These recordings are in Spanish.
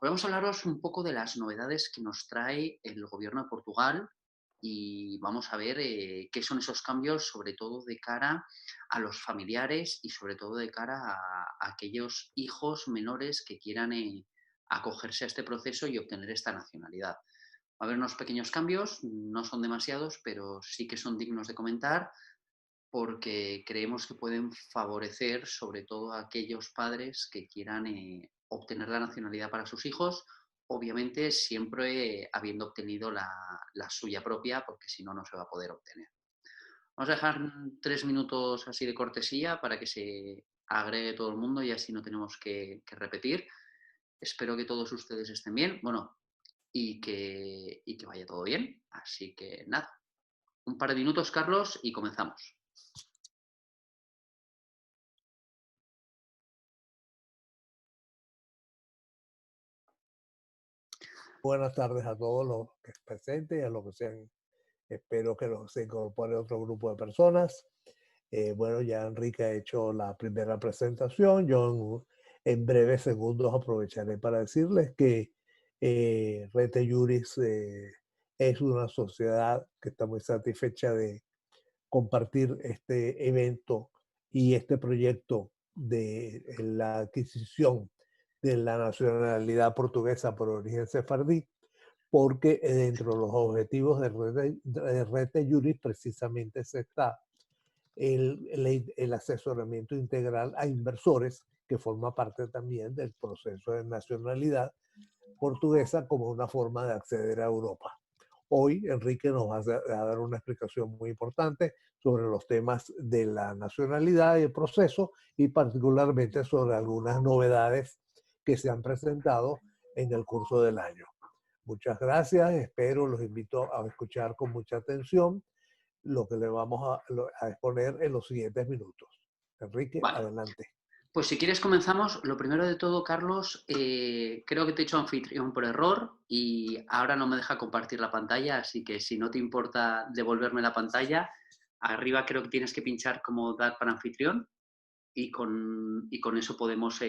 Hoy vamos a hablaros un poco de las novedades que nos trae el gobierno de Portugal y vamos a ver qué son esos cambios, sobre todo de cara a los familiares y sobre todo de cara a aquellos hijos menores que quieran acogerse a este proceso y obtener esta nacionalidad. Va a haber unos pequeños cambios, no son demasiados, pero sí que son dignos de comentar porque creemos que pueden favorecer sobre todo a aquellos padres que quieran obtener la nacionalidad para sus hijos, obviamente siempre habiendo obtenido la suya propia, porque si no, no se va a poder obtener. Vamos a dejar 3 minutos así de cortesía para que se agregue todo el mundo y así no tenemos que repetir. Espero que todos ustedes estén bien, bueno, y que vaya todo bien. Así que nada, un par de minutos, Carlos, y comenzamos. Buenas tardes a todos los que presentes y a los que sean, espero que se incorpore otro grupo de personas. Bueno, ya Enrique ha hecho la primera presentación. Yo en breves segundos aprovecharé para decirles que Rete Juris es una sociedad que está muy satisfecha de compartir este evento y este proyecto de la adquisición de la nacionalidad portuguesa por origen sefardí, porque dentro de los objetivos de Rete Juris precisamente se está el asesoramiento integral a inversores, que forma parte también del proceso de nacionalidad portuguesa como una forma de acceder a Europa. Hoy Enrique nos va a dar una explicación muy importante sobre los temas de la nacionalidad y el proceso y particularmente sobre algunas novedades que se han presentado en el curso del año. Muchas gracias, espero, los invito a escuchar con mucha atención lo que le vamos a exponer en los siguientes minutos. Enrique, Vale. adelante. Pues si quieres comenzamos. Lo primero de todo, Carlos, creo que te he hecho anfitrión por error y ahora no me deja compartir la pantalla, así que si no te importa devolverme la pantalla, arriba creo que tienes que pinchar como dar para anfitrión y con eso podemos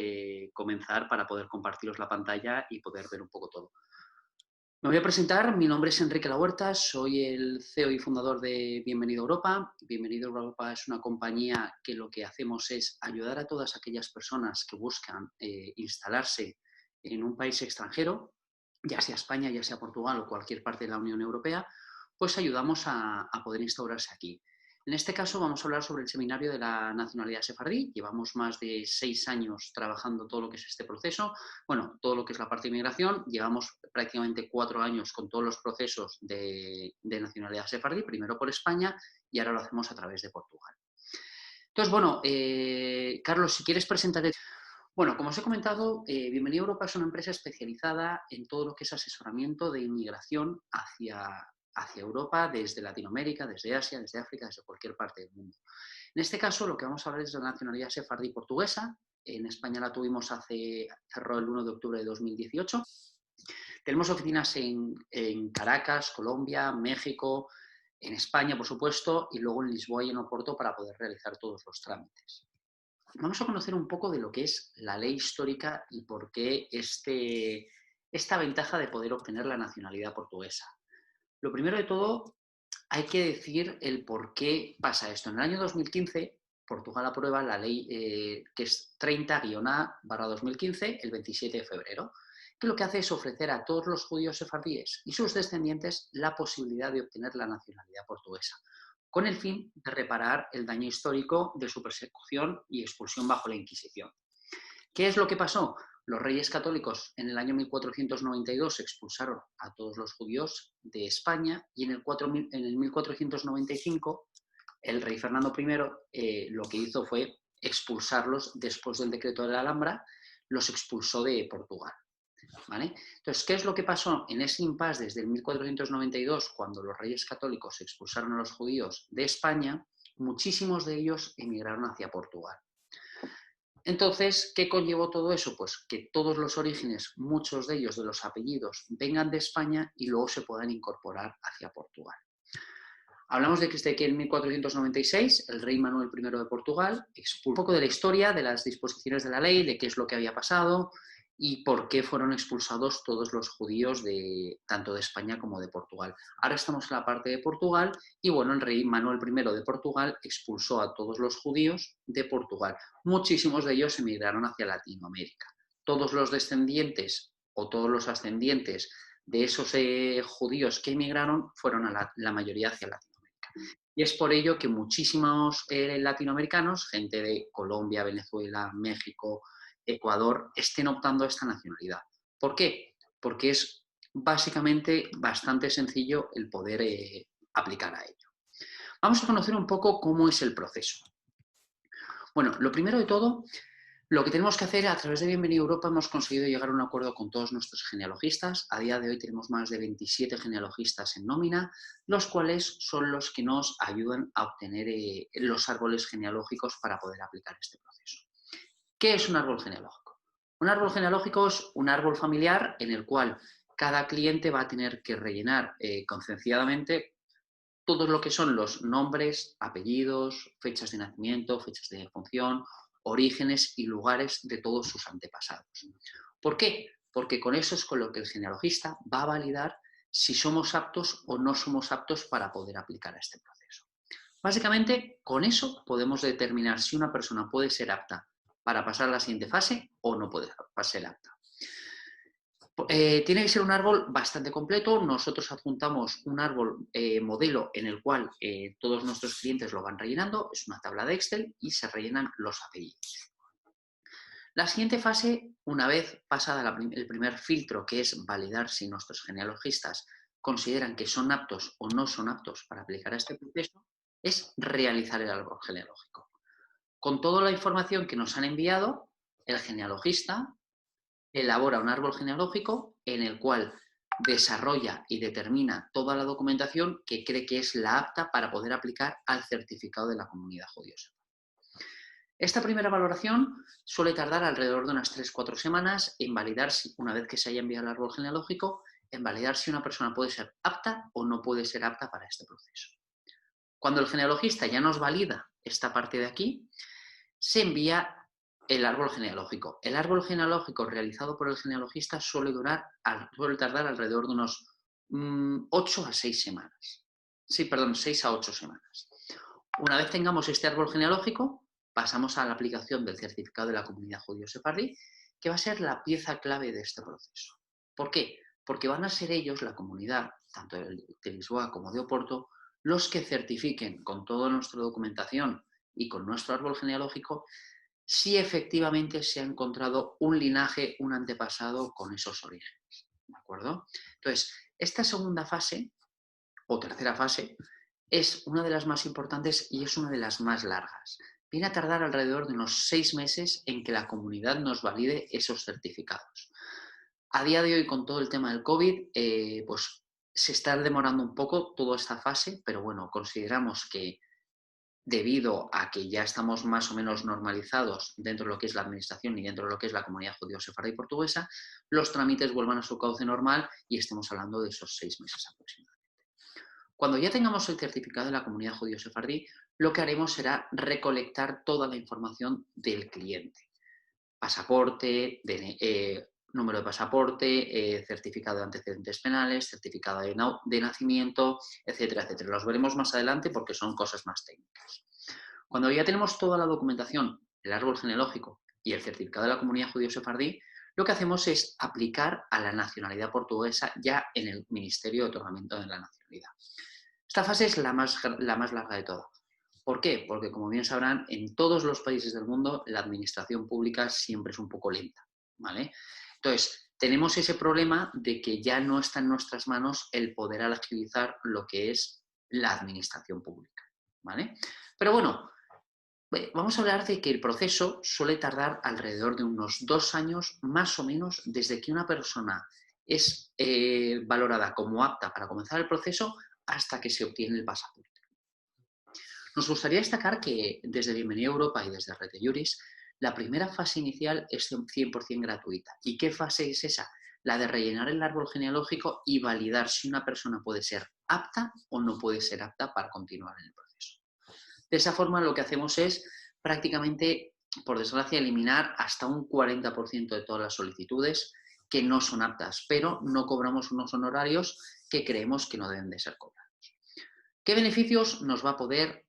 comenzar para poder compartiros la pantalla y poder ver un poco todo. Me voy a presentar, mi nombre es Enrique Lahuerta, soy el CEO y fundador de Bienvenido a Europa. Bienvenido a Europa es una compañía que lo que hacemos es ayudar a todas aquellas personas que buscan instalarse en un país extranjero, ya sea España, ya sea Portugal o cualquier parte de la Unión Europea, pues ayudamos a poder instaurarse aquí. En este caso vamos a hablar sobre el seminario de la nacionalidad sefardí. Llevamos más de 6 años trabajando todo lo que es este proceso. Bueno, todo lo que es la parte de inmigración. Llevamos prácticamente 4 años con todos los procesos de nacionalidad sefardí, primero por España y ahora lo hacemos a través de Portugal. Entonces, bueno, Carlos, si quieres presentar. Bueno, como os he comentado, Bienvenido a Europa es una empresa especializada en todo lo que es asesoramiento de inmigración hacia Europa, desde Latinoamérica, desde Asia, desde África, desde cualquier parte del mundo. En este caso, lo que vamos a hablar es de la nacionalidad sefardí portuguesa. En España la tuvimos cerró el 1 de octubre de 2018. Tenemos oficinas en Caracas, Colombia, México, en España, por supuesto, y luego en Lisboa y en Oporto para poder realizar todos los trámites. Vamos a conocer un poco de lo que es la ley histórica y por qué esta ventaja de poder obtener la nacionalidad portuguesa. Lo primero de todo, hay que decir el por qué pasa esto. En el año 2015, Portugal aprueba la ley que es 30-A/2015, el 27 de febrero, que lo que hace es ofrecer a todos los judíos sefardíes y sus descendientes la posibilidad de obtener la nacionalidad portuguesa, con el fin de reparar el daño histórico de su persecución y expulsión bajo la Inquisición. ¿Qué es lo que pasó? Los reyes católicos en el año 1492 expulsaron a todos los judíos de España y en el 1495 el rey Fernando I lo que hizo fue expulsarlos después del decreto de la Alhambra, los expulsó de Portugal. ¿Vale? Entonces, ¿qué es lo que pasó en ese impasse desde el 1492, cuando los reyes católicos expulsaron a los judíos de España? Muchísimos de ellos emigraron hacia Portugal. Entonces, ¿qué conllevó todo eso? Pues que todos los orígenes, muchos de ellos de los apellidos, vengan de España y luego se puedan incorporar hacia Portugal. Hablamos de que en 1496 el rey Manuel I de Portugal expulsó un poco de la historia, de las disposiciones de la ley, de qué es lo que había pasado y por qué fueron expulsados todos los judíos tanto de España como de Portugal. Ahora estamos en la parte de Portugal y bueno, el rey Manuel I de Portugal expulsó a todos los judíos de Portugal. Muchísimos de ellos emigraron hacia Latinoamérica. Todos los descendientes o todos los ascendientes de esos judíos que emigraron fueron la mayoría hacia Latinoamérica. Y es por ello que muchísimos latinoamericanos, gente de Colombia, Venezuela, México, Ecuador, estén optando a esta nacionalidad. ¿Por qué? Porque es básicamente bastante sencillo el poder aplicar a ello. Vamos a conocer un poco cómo es el proceso. Bueno, lo primero de todo, lo que tenemos que hacer a través de Bienvenido a Europa hemos conseguido llegar a un acuerdo con todos nuestros genealogistas. A día de hoy tenemos más de 27 genealogistas en nómina, los cuales son los que nos ayudan a obtener los árboles genealógicos para poder aplicar este proceso. ¿Qué es un árbol genealógico? Un árbol genealógico es un árbol familiar en el cual cada cliente va a tener que rellenar concienciadamente todo lo que son los nombres, apellidos, fechas de nacimiento, fechas de defunción, orígenes y lugares de todos sus antepasados. ¿Por qué? Porque con eso es con lo que el genealogista va a validar si somos aptos o no somos aptos para poder aplicar a este proceso. Básicamente, con eso podemos determinar si una persona puede ser apta para pasar a la siguiente fase o no puede ser apta. Tiene que ser un árbol bastante completo. Nosotros adjuntamos un árbol modelo en el cual todos nuestros clientes lo van rellenando. Es una tabla de Excel y se rellenan los apellidos. La siguiente fase, una vez pasada el primer filtro, que es validar si nuestros genealogistas consideran que son aptos o no son aptos para aplicar a este proceso, es realizar el árbol genealógico. Con toda la información que nos han enviado, el genealogista elabora un árbol genealógico en el cual desarrolla y determina toda la documentación que cree que es la apta para poder aplicar al certificado de la comunidad judío-sefardí. Esta primera valoración suele tardar alrededor de unas 3-4 semanas en validar, una vez que se haya enviado el árbol genealógico, en validar si una persona puede ser apta o no puede ser apta para este proceso. Cuando el genealogista ya nos valida esta parte de aquí, se envía el árbol genealógico. El árbol genealógico realizado por el genealogista suele tardar alrededor de unos 8 a 6 semanas. Sí, perdón, 6 a 8 semanas. Una vez tengamos este árbol genealógico, pasamos a la aplicación del certificado de la comunidad judío-sefardí, que va a ser la pieza clave de este proceso. ¿Por qué? Porque van a ser ellos, la comunidad, tanto de Lisboa como de Oporto, los que certifiquen con toda nuestra documentación y con nuestro árbol genealógico si efectivamente se ha encontrado un linaje, un antepasado con esos orígenes. ¿De acuerdo? Entonces, esta segunda fase, o tercera fase, es una de las más importantes y es una de las más largas. Viene a tardar alrededor de unos 6 meses en que la comunidad nos valide esos certificados. A día de hoy, con todo el tema del COVID, pues se está demorando un poco toda esta fase, pero bueno, consideramos que debido a que ya estamos más o menos normalizados dentro de lo que es la administración y dentro de lo que es la comunidad judío-sefardí portuguesa, los trámites vuelvan a su cauce normal y estemos hablando de esos 6 meses aproximadamente. Cuando ya tengamos el certificado de la comunidad judío-sefardí, lo que haremos será recolectar toda la información del cliente. Pasaporte, número de pasaporte, certificado de antecedentes penales, certificado de nacimiento, etcétera, etcétera. Los veremos más adelante porque son cosas más técnicas. Cuando ya tenemos toda la documentación, el árbol genealógico y el certificado de la comunidad judío-sefardí, lo que hacemos es aplicar a la nacionalidad portuguesa ya en el Ministerio de Otorgamiento de la Nacionalidad. Esta fase es la más larga de todas. ¿Por qué? Porque, como bien sabrán, en todos los países del mundo la administración pública siempre es un poco lenta, ¿vale? Entonces, tenemos ese problema de que ya no está en nuestras manos el poder agilizar lo que es la administración pública, ¿vale? Pero bueno, vamos a hablar de que el proceso suele tardar alrededor de unos 2 años, más o menos, desde que una persona es valorada como apta para comenzar el proceso hasta que se obtiene el pasaporte. Nos gustaría destacar que desde Bienvenido a Europa y desde Rete Juris, la primera fase inicial es 100% gratuita. ¿Y qué fase es esa? La de rellenar el árbol genealógico y validar si una persona puede ser apta o no puede ser apta para continuar en el proceso. De esa forma, lo que hacemos es prácticamente por desgracia, eliminar hasta un 40% de todas las solicitudes que no son aptas, pero no cobramos unos honorarios que creemos que no deben de ser cobrados. ¿Qué beneficios nos va a poder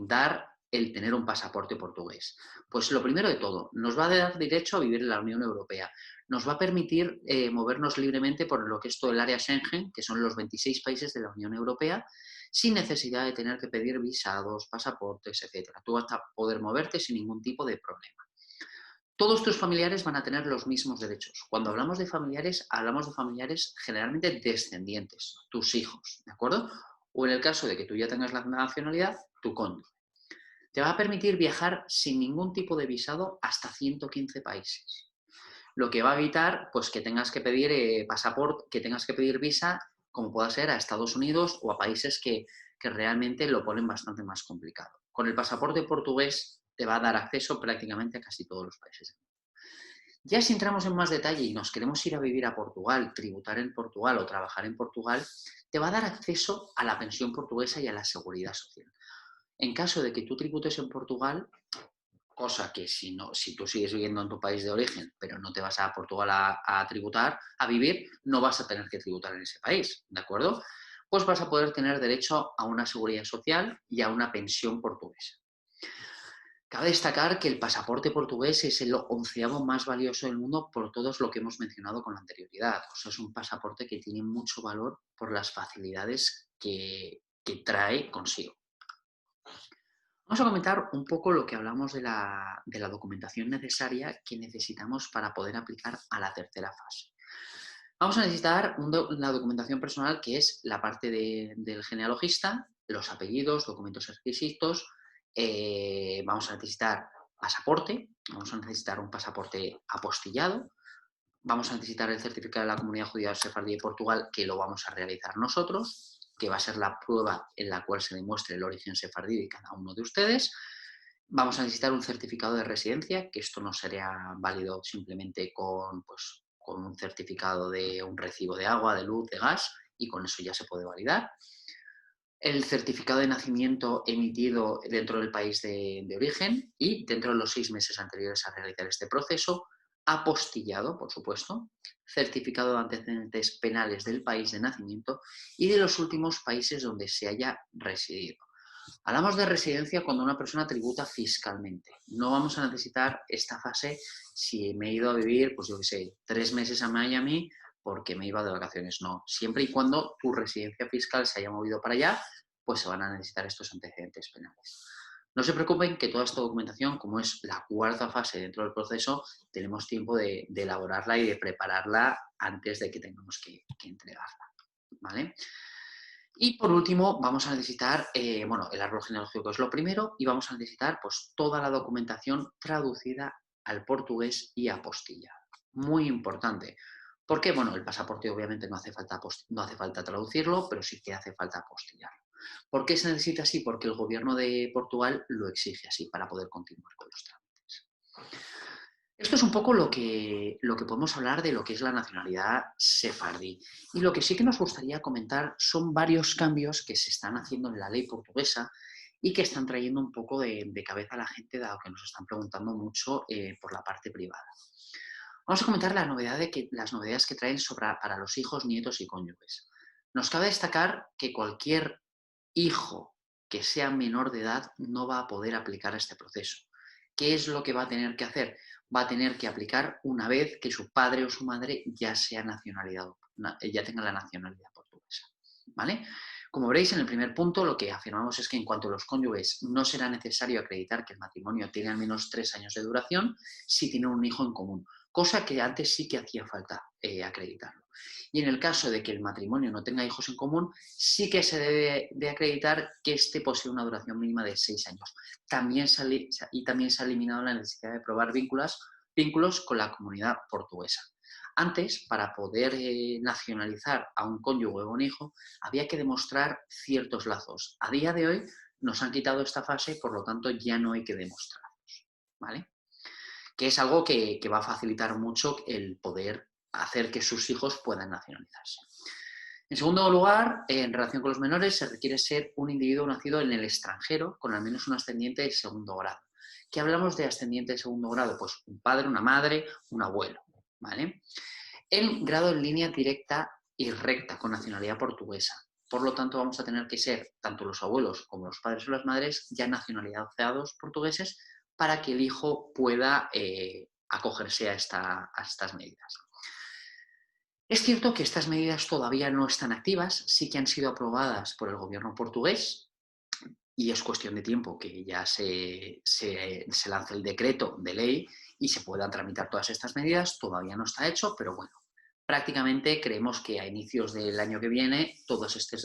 dar el tener un pasaporte portugués? Pues lo primero de todo, nos va a dar derecho a vivir en la Unión Europea. Nos va a permitir movernos libremente por lo que es todo el área Schengen, que son los 26 países de la Unión Europea, sin necesidad de tener que pedir visados, pasaportes, etc. Tú vas a poder moverte sin ningún tipo de problema. Todos tus familiares van a tener los mismos derechos. Cuando hablamos de familiares generalmente descendientes, tus hijos, ¿de acuerdo? O en el caso de que tú ya tengas la nacionalidad, tu cónyuge. Te va a permitir viajar sin ningún tipo de visado hasta 115 países. Lo que va a evitar pues, que tengas que pedir pasaporte, que tengas que pedir visa, como pueda ser a Estados Unidos o a países que realmente lo ponen bastante más complicado. Con el pasaporte portugués te va a dar acceso prácticamente a casi todos los países. Ya si entramos en más detalle y nos queremos ir a vivir a Portugal, tributar en Portugal o trabajar en Portugal, te va a dar acceso a la pensión portuguesa y a la seguridad social. En caso de que tú tributes en Portugal, cosa que si tú sigues viviendo en tu país de origen, pero no te vas a Portugal a tributar, a vivir, no vas a tener que tributar en ese país, ¿de acuerdo? Pues vas a poder tener derecho a una seguridad social y a una pensión portuguesa. Cabe destacar que el pasaporte portugués es el 11º más valioso del mundo por todo lo que hemos mencionado con anterioridad. O sea, es un pasaporte que tiene mucho valor por las facilidades que trae consigo. Vamos a comentar un poco lo que hablamos de la documentación necesaria que necesitamos para poder aplicar a la tercera fase. Vamos a necesitar la documentación personal, que es la parte del genealogista, los apellidos, documentos requisitos. Vamos a necesitar pasaporte, vamos a necesitar un pasaporte apostillado, vamos a necesitar el certificado de la Comunidad Judía Sefardí de Portugal, que lo vamos a realizar nosotros, que va a ser la prueba en la cual se demuestre el origen sefardí de cada uno de ustedes. Vamos a necesitar un certificado de residencia, que esto no sería válido simplemente con un certificado de un recibo de agua, de luz, de gas, y con eso ya se puede validar. El certificado de nacimiento emitido dentro del país de origen y dentro de los 6 meses anteriores a realizar este proceso, apostillado, por supuesto, certificado de antecedentes penales del país de nacimiento y de los últimos países donde se haya residido. Hablamos de residencia cuando una persona tributa fiscalmente. No vamos a necesitar esta fase si me he ido a vivir, pues yo qué sé, 3 meses a Miami porque me iba de vacaciones. No, siempre y cuando tu residencia fiscal se haya movido para allá, pues se van a necesitar estos antecedentes penales. No se preocupen que toda esta documentación, como es la 4ª fase dentro del proceso, tenemos tiempo de elaborarla y de prepararla antes de que tengamos que entregarla, ¿vale? Y por último, vamos a necesitar, el árbol genealógico es lo primero, y vamos a necesitar pues, toda la documentación traducida al portugués y apostillada. Muy importante. Porque, el pasaporte obviamente no hace falta traducirlo, pero sí que hace falta apostillarlo. ¿Por qué se necesita así? Porque el gobierno de Portugal lo exige así para poder continuar con los trámites. Esto es un poco lo que podemos hablar de lo que es la nacionalidad sefardí. Y lo que sí que nos gustaría comentar son varios cambios que se están haciendo en la ley portuguesa y que están trayendo un poco de cabeza a la gente, dado que nos están preguntando mucho por la parte privada. Vamos a comentar las novedades que traen para los hijos, nietos y cónyuges. Nos cabe destacar que cualquier hijo que sea menor de edad no va a poder aplicar este proceso. ¿Qué es lo que va a tener que hacer? Va a tener que aplicar una vez que su padre o su madre ya tenga la nacionalidad portuguesa, ¿vale? Como veréis, en el primer punto lo que afirmamos es que en cuanto a los cónyuges no será necesario acreditar que el matrimonio tiene al menos 3 años de duración si tienen un hijo en común, cosa que antes sí que hacía falta acreditarlo. Y en el caso de que el matrimonio no tenga hijos en común, sí que se debe de acreditar que éste posee una duración mínima de 6 años. También se ha eliminado la necesidad de probar vínculos con la comunidad portuguesa. Antes, para poder nacionalizar a un cónyuge o un hijo, había que demostrar ciertos lazos. A día de hoy nos han quitado esta fase, por lo tanto ya no hay que demostrarlos, ¿vale? Que es algo que va a facilitar mucho el poder hacer que sus hijos puedan nacionalizarse. En segundo lugar, en relación con los menores, se requiere ser un individuo nacido en el extranjero con al menos un ascendiente de segundo grado. ¿Qué hablamos de ascendiente de segundo grado? Pues un padre, una madre, un abuelo, ¿vale? El grado en línea directa y recta con nacionalidad portuguesa. Por lo tanto, vamos a tener que ser, tanto los abuelos como los padres o las madres, ya nacionalizados portugueses para que el hijo pueda acogerse a estas medidas. Es cierto que estas medidas todavía no están activas, sí que han sido aprobadas por el gobierno portugués y es cuestión de tiempo que ya se lance el decreto de ley y se puedan tramitar todas estas medidas. Todavía no está hecho, pero bueno, prácticamente creemos que a inicios del año que viene todo este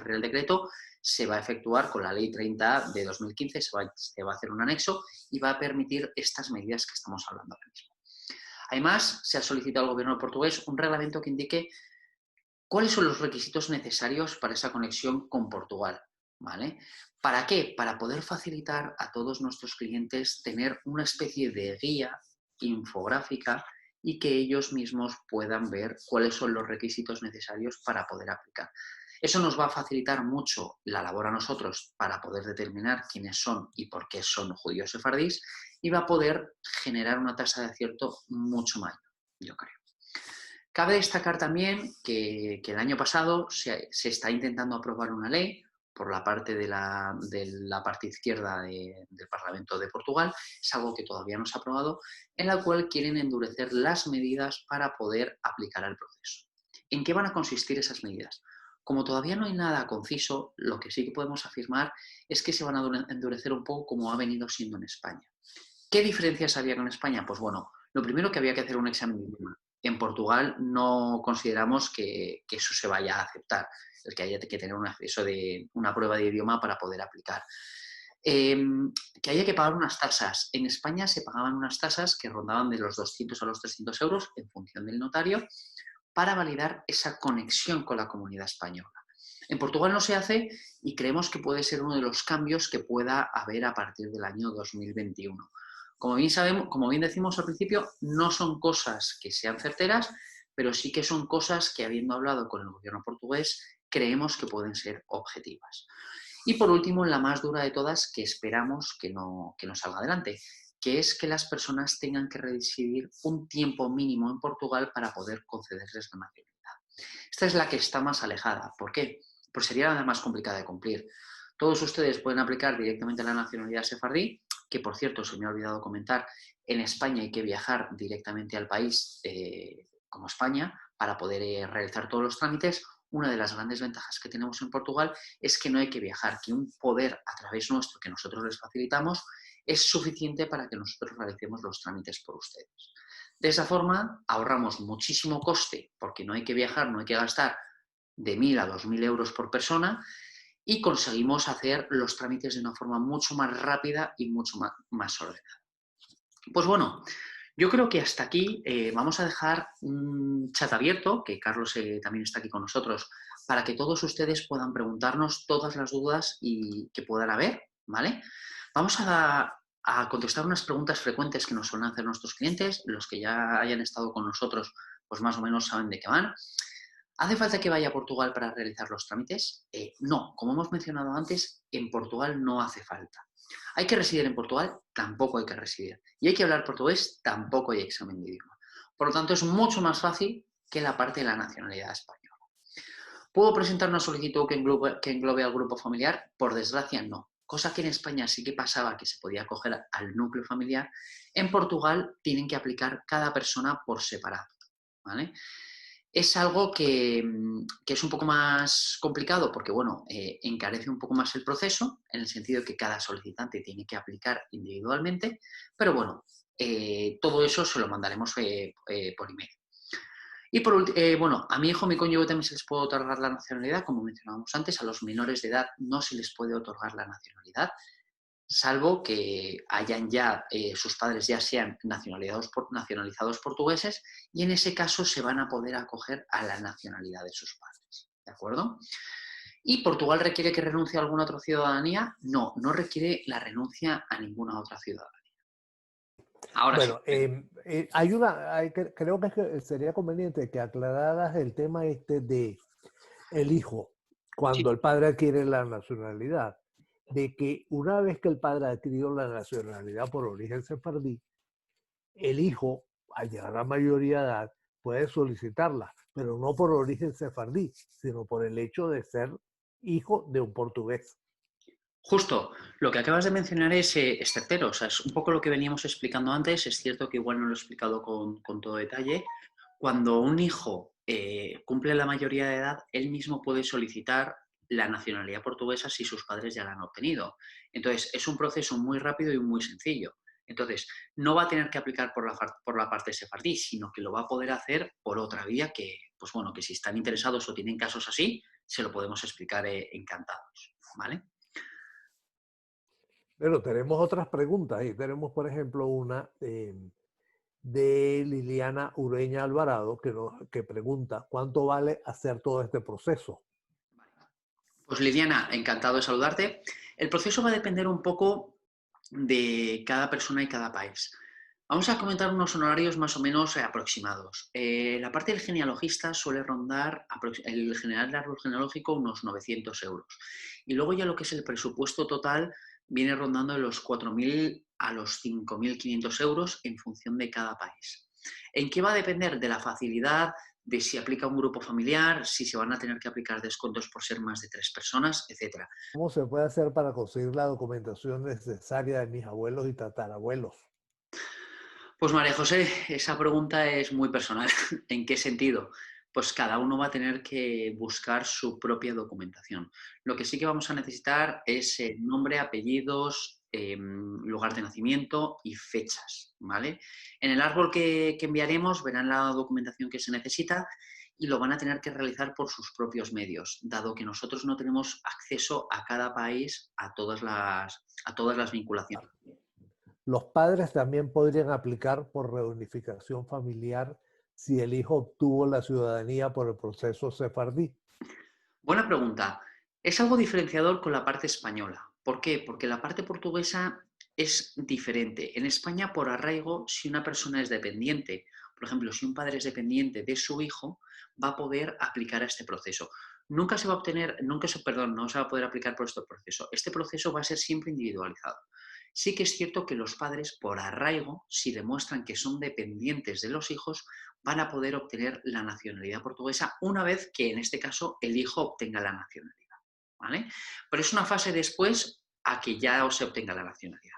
Real Decreto se va a efectuar con la Ley 30 de 2015, se va a hacer un anexo y va a permitir estas medidas que estamos hablando ahora mismo. Además, se ha solicitado al gobierno portugués un reglamento que indique cuáles son los requisitos necesarios para esa conexión con Portugal, ¿vale? ¿Para qué? Para poder facilitar a todos nuestros clientes tener una especie de guía infográfica y que ellos mismos puedan ver cuáles son los requisitos necesarios para poder aplicar. Eso nos va a facilitar mucho la labor a nosotros para poder determinar quiénes son y por qué son judíos sefardíes y va a poder generar una tasa de acierto mucho mayor, yo creo. Cabe destacar también que el año pasado se está intentando aprobar una ley por la parte de la parte izquierda del Parlamento de Portugal, es algo que todavía no se ha aprobado, en la cual quieren endurecer las medidas para poder aplicar el proceso. ¿En qué van a consistir esas medidas? Como todavía no hay nada conciso, lo que sí que podemos afirmar es que se van a endurecer un poco como ha venido siendo en España. ¿Qué diferencias había con España? Pues bueno, lo primero que había que hacer un examen de idioma. En Portugal no consideramos que eso se vaya a aceptar, el que haya que tener un acceso de una prueba de idioma para poder aplicar. Que haya que pagar unas tasas. En España se pagaban unas tasas que rondaban de los 200 a los 300 euros en función del notario para validar esa conexión con la comunidad española. En Portugal no se hace y creemos que puede ser uno de los cambios que pueda haber a partir del año 2021. Como bien decimos al principio, no son cosas que sean certeras, pero sí que son cosas que, habiendo hablado con el gobierno portugués, creemos que pueden ser objetivas. Y por último, la más dura de todas, que esperamos que no salga adelante, que es que las personas tengan que residir un tiempo mínimo en Portugal para poder concederles la nacionalidad. Esta es la que está más alejada. ¿Por qué? Pues sería la más complicada de cumplir. Todos ustedes pueden aplicar directamente la nacionalidad sefardí, que por cierto, se me ha olvidado comentar, en España hay que viajar directamente al país como España para poder realizar todos los trámites. Una de las grandes ventajas que tenemos en Portugal es que no hay que viajar, que un poder a través nuestro que nosotros les facilitamos es suficiente para que nosotros realicemos los trámites por ustedes. De esa forma ahorramos muchísimo coste porque no hay que viajar, no hay que gastar de 1.000 a 2.000 euros por persona y conseguimos hacer los trámites de una forma mucho más rápida y mucho más ordenada. Pues bueno, yo creo que hasta aquí vamos a dejar un chat abierto, que Carlos también está aquí con nosotros, para que todos ustedes puedan preguntarnos todas las dudas y que puedan haber, ¿vale? Vamos a contestar unas preguntas frecuentes que nos suelen hacer nuestros clientes. Los que ya hayan estado con nosotros, pues más o menos saben de qué van. ¿Hace falta que vaya a Portugal para realizar los trámites? No, como hemos mencionado antes, en Portugal no hace falta. ¿Hay que residir en Portugal? Tampoco hay que residir. ¿Y hay que hablar portugués? Tampoco hay examen de idioma. Por lo tanto, es mucho más fácil que la parte de la nacionalidad española. ¿Puedo presentar una solicitud que englobe al grupo familiar? Por desgracia, no. Cosa que en España sí que pasaba que se podía acoger al núcleo familiar. En Portugal tienen que aplicar cada persona por separado, ¿vale? Es algo que es un poco más complicado porque, bueno, encarece un poco más el proceso, en el sentido de que cada solicitante tiene que aplicar individualmente, pero bueno, todo eso se lo mandaremos por email. Y bueno, a mi hijo, mi cónyuge también se les puede otorgar la nacionalidad, como mencionábamos antes, a los menores de edad no se les puede otorgar la nacionalidad, salvo que hayan ya, sus padres ya sean nacionalizados portugueses y en ese caso se van a poder acoger a la nacionalidad de sus padres. ¿De acuerdo? ¿Y Portugal requiere que renuncie a alguna otra ciudadanía? No, no requiere la renuncia a ninguna otra ciudadanía. Ahora Bueno, sí. creo que sería conveniente que aclararas el tema este de el hijo, Sí. cuando el padre adquiere la nacionalidad. de que una vez que el padre ha adquirido la nacionalidad por origen sefardí, el hijo, al llegar a la mayoría de edad, puede solicitarla, pero no por origen sefardí, sino por el hecho de ser hijo de un portugués. Justo, lo que acabas de mencionar es certero, o sea, es un poco lo que veníamos explicando antes, es cierto que igual no lo he explicado con todo detalle. Cuando un hijo cumple la mayoría de edad, él mismo puede solicitar la nacionalidad portuguesa si sus padres ya la han obtenido. Entonces, es un proceso muy rápido y muy sencillo. Entonces, no va a tener que aplicar por la parte sefardí, sino que lo va a poder hacer por otra vía que, pues bueno, que si están interesados o tienen casos así, se lo podemos explicar encantados, ¿vale? Pero tenemos otras preguntas y tenemos, por ejemplo, una de Liliana Ureña Alvarado que pregunta, ¿cuánto vale hacer todo este proceso? Pues Lidiana, encantado de saludarte. El proceso va a depender un poco de cada persona y cada país. Vamos a comentar unos honorarios más o menos aproximados. La parte del genealogista suele rondar el general de árbol genealógico unos 900 euros. Y luego ya lo que es el presupuesto total viene rondando de los 4.000 a los 5.500 euros en función de cada país. ¿En qué va a depender? De la facilidad, de si aplica un grupo familiar, si se van a tener que aplicar descuentos por ser más de 3 personas, etcétera. ¿Cómo se puede hacer para conseguir la documentación necesaria de mis abuelos y tatarabuelos? Pues María José, esa pregunta es muy personal. ¿En qué sentido? Pues cada uno va a tener que buscar su propia documentación. Lo que sí que vamos a necesitar es nombre, apellidos, lugar de nacimiento y fechas, ¿vale? En el árbol que enviaremos verán la documentación que se necesita y lo van a tener que realizar por sus propios medios, dado que nosotros no tenemos acceso a cada país a todas las vinculaciones. Los padres también podrían aplicar por reunificación familiar si el hijo obtuvo la ciudadanía por el proceso sefardí. Buena pregunta. Es algo diferenciador con la parte española. ¿Por qué? Porque la parte portuguesa es diferente. En España, por arraigo, si una persona es dependiente, por ejemplo, si un padre es dependiente de su hijo, va a poder aplicar a este proceso. Nunca se va a obtener, nunca se, perdón, no se va a poder aplicar por este proceso. Este proceso va a ser siempre individualizado. Sí que es cierto que los padres, por arraigo, si demuestran que son dependientes de los hijos, van a poder obtener la nacionalidad portuguesa una vez que, en este caso, el hijo obtenga la nacionalidad, ¿vale? Pero es una fase después a que ya se obtenga la nacionalidad.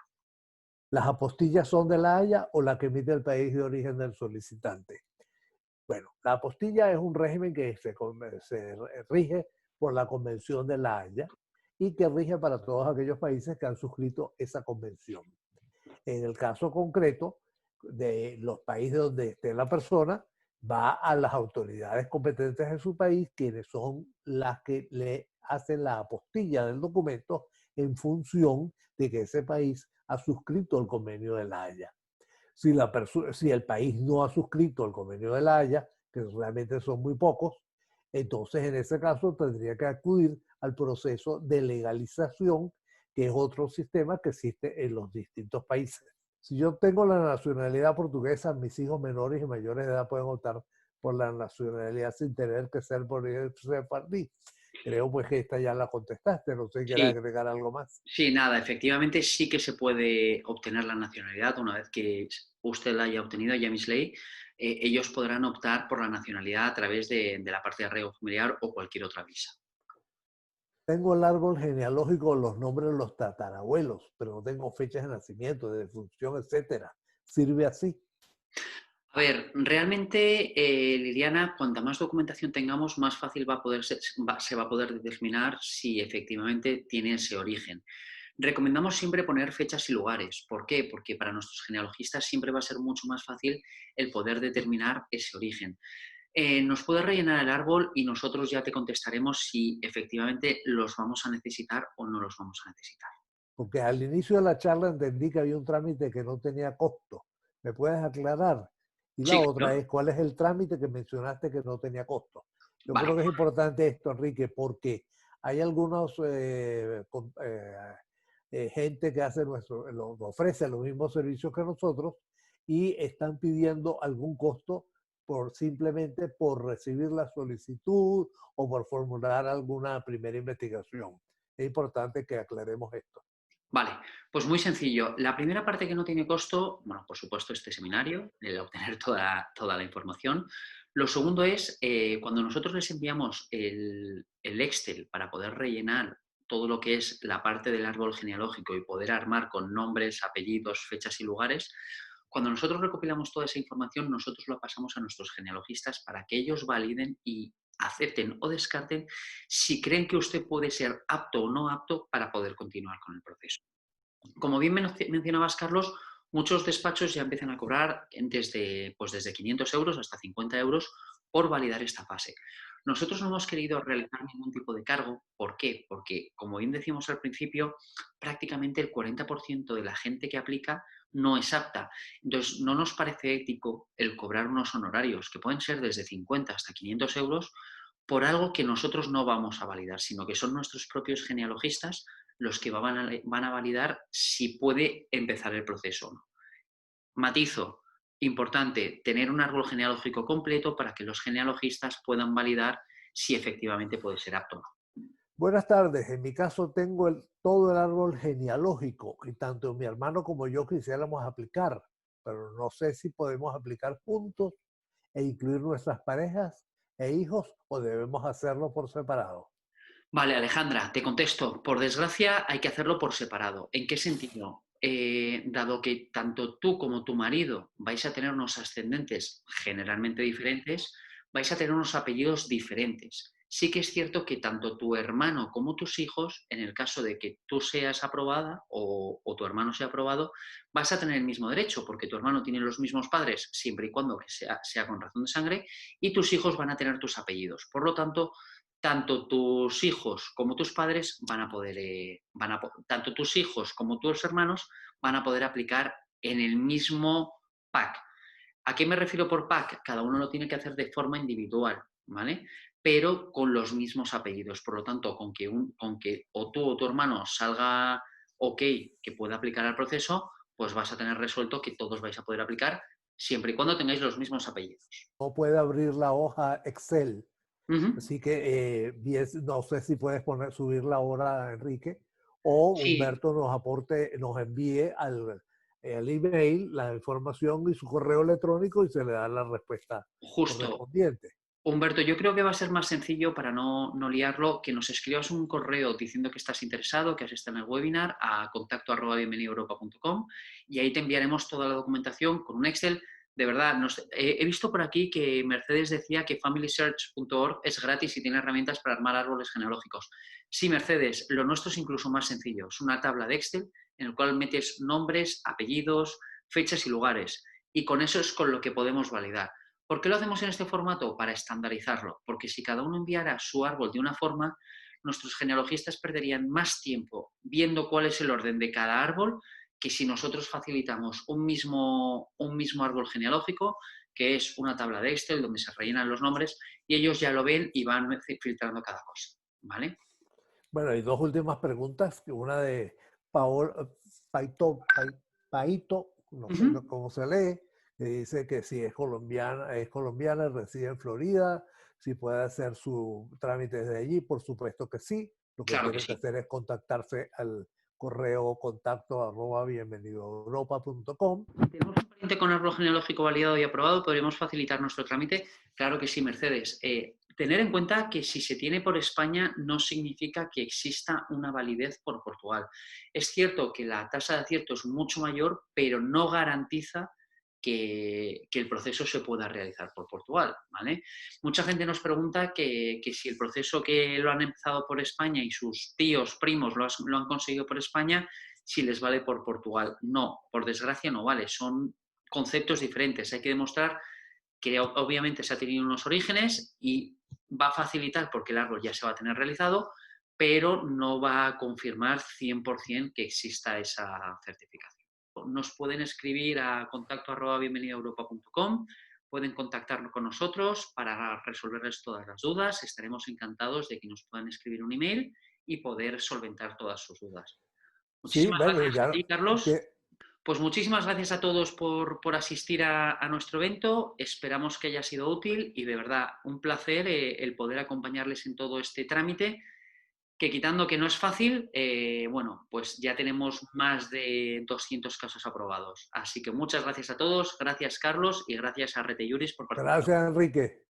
¿Las apostillas son de La Haya o la que emite el país de origen del solicitante? Bueno, la apostilla es un régimen que se rige por la Convención de La Haya y que rige para todos aquellos países que han suscrito esa convención. En el caso concreto de los países donde esté la persona, va a las autoridades competentes de su país, quienes son las que le hacen la apostilla del documento en función de que ese país ha suscrito el convenio de La Haya. Si el país no ha suscrito el convenio de La Haya, que realmente son muy pocos, entonces en ese caso tendría que acudir al proceso de legalización, que es otro sistema que existe en los distintos países. Si yo tengo la nacionalidad portuguesa, mis hijos menores y mayores de edad pueden optar por la nacionalidad sin tener que ser por el sefardí. Creo pues que esta ya la contestaste, no sé si quieres Sí, agregar algo más. sí, nada, efectivamente sí que se puede obtener la nacionalidad una vez que usted la haya obtenido, ya Ley, ellos podrán optar por la nacionalidad a través de la parte de arraigo familiar o cualquier otra visa. Tengo el árbol genealógico, los nombres de los tatarabuelos, pero no tengo fechas de nacimiento, de defunción, etcétera. ¿Sirve así? A ver, realmente, Liliana, cuanta más documentación tengamos, más fácil se va a poder determinar si efectivamente tiene ese origen. Recomendamos siempre poner fechas y lugares. ¿Por qué? Porque para nuestros genealogistas siempre va a ser mucho más fácil el poder determinar ese origen. Nos puedes rellenar el árbol y nosotros ya te contestaremos si efectivamente los vamos a necesitar o no los vamos a necesitar. Porque al inicio de la charla entendí que había un trámite que no tenía costo. ¿Me puedes aclarar? Y la Sí, otra claro. es, ¿cuál es el trámite que mencionaste que no tenía costo? Yo Vale. creo que es importante esto, Enrique, porque hay algunos gente que hace ofrece los mismos servicios que nosotros y están pidiendo algún costo simplemente por recibir la solicitud o por formular alguna primera investigación. es importante que aclaremos esto. Vale, pues muy sencillo. La primera parte que no tiene costo, bueno, por supuesto, este seminario, el obtener toda la información. Lo segundo es, cuando nosotros les enviamos el Excel para poder rellenar todo lo que es la parte del árbol genealógico y poder armar con nombres, apellidos, fechas y lugares, cuando nosotros recopilamos toda esa información, nosotros la pasamos a nuestros genealogistas para que ellos validen y acepten o descarten si creen que usted puede ser apto o no apto para poder continuar con el proceso. Como bien mencionabas, Carlos, muchos despachos ya empiezan a cobrar desde 500 euros hasta 50 euros por validar esta fase. Nosotros no hemos querido realizar ningún tipo de cargo. ¿Por qué? Porque, como bien decimos al principio, prácticamente el 40% de la gente que aplica no es apta. Entonces, no nos parece ético el cobrar unos honorarios que pueden ser desde 50 hasta 500 euros por algo que nosotros no vamos a validar, sino que son nuestros propios genealogistas los que van a validar si puede empezar el proceso o no. Matizo, importante, tener un árbol genealógico completo para que los genealogistas puedan validar si efectivamente puede ser apto o no. Buenas tardes. En mi caso tengo todo el árbol genealógico y tanto mi hermano como yo quisiéramos aplicar, pero no sé si podemos aplicar juntos e incluir nuestras parejas e hijos o debemos hacerlo por separado. Vale, Alejandra, te contesto. Por desgracia, hay que hacerlo por separado. ¿En qué sentido? Dado que tanto tú como tu marido vais a tener unos ascendentes generalmente diferentes, vais a tener unos apellidos diferentes. Sí que es cierto que tanto tu hermano como tus hijos, en el caso de que tú seas aprobada o tu hermano sea aprobado, vas a tener el mismo derecho, porque tu hermano tiene los mismos padres, siempre y cuando que sea con razón de sangre, y tus hijos van a tener tus apellidos. Por lo tanto, tanto tus hijos como tus padres tanto tus hijos como tus hermanos van a poder aplicar en el mismo pack. ¿A qué me refiero por pack? Cada uno lo tiene que hacer de forma individual, ¿vale? Pero con los mismos apellidos. Por lo tanto, con que o tú o tu hermano salga ok, que pueda aplicar al proceso, pues vas a tener resuelto que todos vais a poder aplicar siempre y cuando tengáis los mismos apellidos. No puede abrir la hoja Excel. Uh-huh. Así que no sé si puedes subirla ahora, Enrique, o Sí, Humberto nos envíe al email la información y su correo electrónico y se le da la respuesta justo. correspondiente. Humberto, yo creo que va a ser más sencillo para no liarlo que nos escribas un correo diciendo que estás interesado, que has estado en el webinar a contacto@bienvenidoeuropa.com y ahí te enviaremos toda la documentación con un Excel. De verdad, he visto por aquí que Mercedes decía que familysearch.org es gratis y tiene herramientas para armar árboles genealógicos. Sí, Mercedes, lo nuestro es incluso más sencillo. Es una tabla de Excel en el cual metes nombres, apellidos, fechas y lugares. Y con eso es con lo que podemos validar. ¿Por qué lo hacemos en este formato? Para estandarizarlo, porque si cada uno enviara su árbol de una forma, nuestros genealogistas perderían más tiempo viendo cuál es el orden de cada árbol que si nosotros facilitamos un mismo árbol genealógico, que es una tabla de Excel donde se rellenan los nombres y ellos ya lo ven y van filtrando cada cosa, ¿vale? Bueno, y dos últimas preguntas. Una de Paito, Paito, no sé Uh-huh. cómo se lee, que dice que si es colombiana, reside en Florida, si puede hacer su trámite desde allí, por supuesto que sí. Lo que Claro que tienen que sí. hacer es contactarse al correo contacto@bienvenidoeuropa.com. ¿Tenemos un pariente con árbol genealógico validado y aprobado? ¿Podríamos facilitar nuestro trámite? Claro que sí, Mercedes. Tener en cuenta que si se tiene por España no significa que exista una validez por Portugal. Es cierto que la tasa de acierto es mucho mayor, pero no garantiza que el proceso se pueda realizar por Portugal, ¿vale? Mucha gente nos pregunta que si el proceso que lo han empezado por España y sus tíos, primos lo han conseguido por España, si les vale por Portugal. No, por desgracia no vale, son conceptos diferentes. Hay que demostrar que obviamente se ha tenido unos orígenes y va a facilitar porque el árbol ya se va a tener realizado, pero no va a confirmar 100% que exista esa certificación. Nos pueden escribir a contacto@bienvenidoeuropa.com, pueden contactarnos con nosotros para resolverles todas las dudas. Estaremos encantados de que nos puedan escribir un email y poder solventar todas sus dudas. Sí, Muchísimas bueno, gracias a ya ti, Carlos. que Pues muchísimas gracias a todos por asistir a nuestro evento. Esperamos que haya sido útil y de verdad un placer el poder acompañarles en todo este trámite. que quitando que no es fácil, bueno, pues ya tenemos más de 200 casos aprobados. Así que muchas gracias a todos, gracias Carlos y gracias a Rete Juris por participar. Gracias, Enrique.